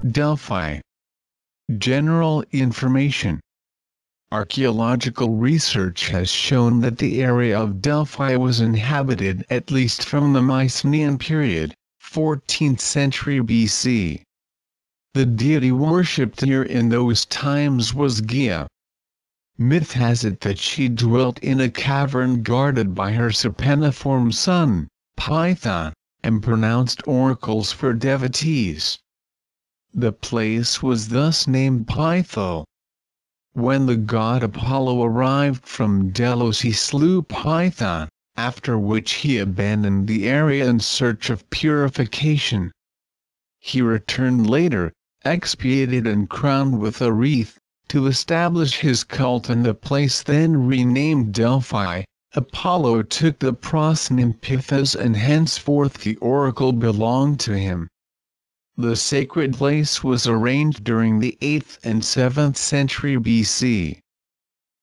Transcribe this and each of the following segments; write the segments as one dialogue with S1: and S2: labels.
S1: Delphi. General information. Archaeological research has shown that the area of Delphi was inhabited at least from the Mycenaean period, 14th century BC. The deity worshipped here in those times was Gaia. Myth has it that she dwelt in a cavern guarded by her serpentiform son, Python, and pronounced oracles for devotees. The place was thus named Pytho. When the god Apollo arrived from Delos, he slew Python, after which he abandoned the area in search of purification. He returned later, expiated and crowned with a wreath, to establish his cult in the place then renamed Delphi. Apollo took the prosnym Pythos and henceforth the oracle belonged to him. The sacred place was arranged during the 8th and 7th century BC.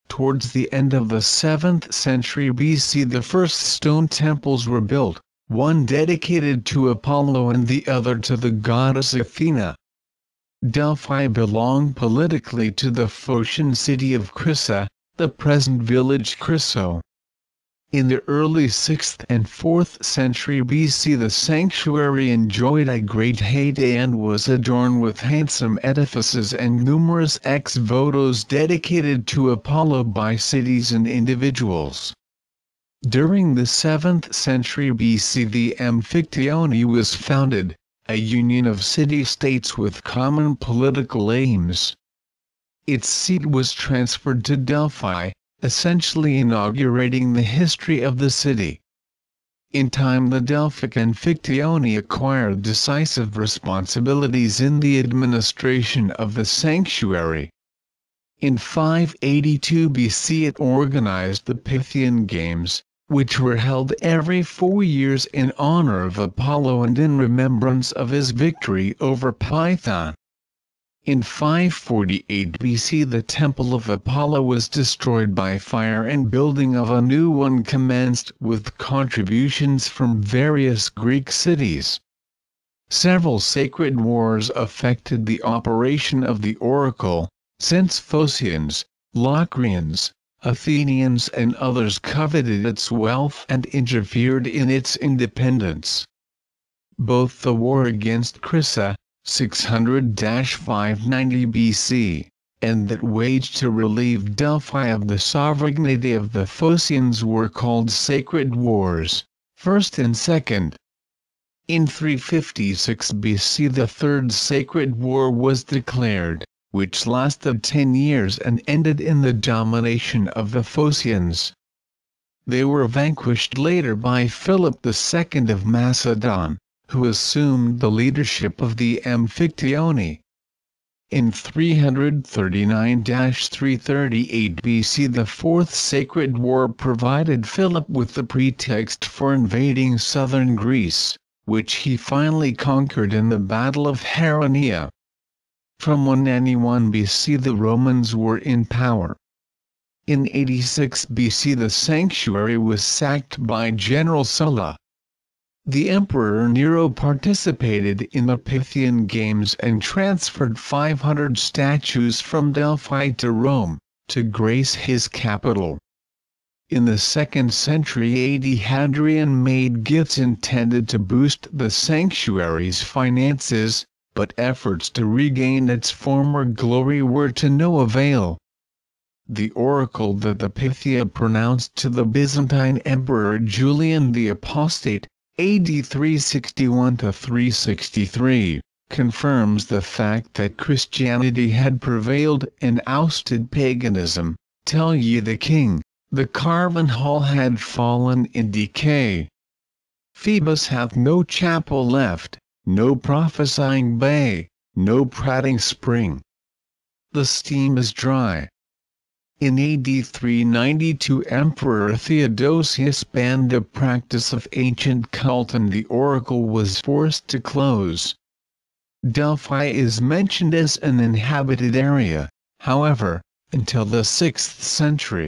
S1: Towards the end of the 7th century BC the first stone temples were built, one dedicated to Apollo and the other to the goddess Athena. Delphi belonged politically to the Phocian city of Chrysa, the present village Chryso. In the early 6th and 4th century BC the sanctuary enjoyed a great heyday and was adorned with handsome edifices and numerous ex-votos dedicated to Apollo by cities and individuals. During the 7th century BC the Amphictyony was founded, a union of city-states with common political aims. Its seat was transferred to Delphi, essentially inaugurating the history of the city. In time the Delphic Amphictyony acquired decisive responsibilities in the administration of the sanctuary. In 582 BC it organized the Pythian Games, which were held every 4 years in honor of Apollo and in remembrance of his victory over Python. In 548 BC the temple of Apollo was destroyed by fire and building of a new one commenced with contributions from various Greek cities. Several sacred wars affected the operation of the oracle, since Phocians, Locrians, Athenians and others coveted its wealth and interfered in its independence. Both the war against Chrysa, 600-590 BC, and that waged to relieve Delphi of the sovereignty of the Phocians were called sacred wars, first and second. In 356 BC the Third Sacred War was declared, which lasted 10 years and ended in the domination of the Phocians. They were vanquished later by Philip II of Macedon, who assumed the leadership of the Amphictyony. In 339-338 BC the Fourth Sacred War provided Philip with the pretext for invading southern Greece, which he finally conquered in the Battle of Chaeronea. From 191 BC the Romans were in power. In 86 BC the sanctuary was sacked by General Sulla. The Emperor Nero participated in the Pythian Games and transferred 500 statues from Delphi to Rome, to grace his capital. In the 2nd century AD Hadrian made gifts intended to boost the sanctuary's finances, but efforts to regain its former glory were to no avail. The oracle that the Pythia pronounced to the Byzantine Emperor Julian the Apostate, AD 361-363, confirms the fact that Christianity had prevailed and ousted paganism. Tell ye the king, the carven hall had fallen in decay. Phoebus hath no chapel left, no prophesying bay, no prating spring. The steam is dry. In AD 392 Emperor Theodosius banned the practice of ancient cult and the oracle was forced to close. Delphi is mentioned as an inhabited area, however, until the 6th century.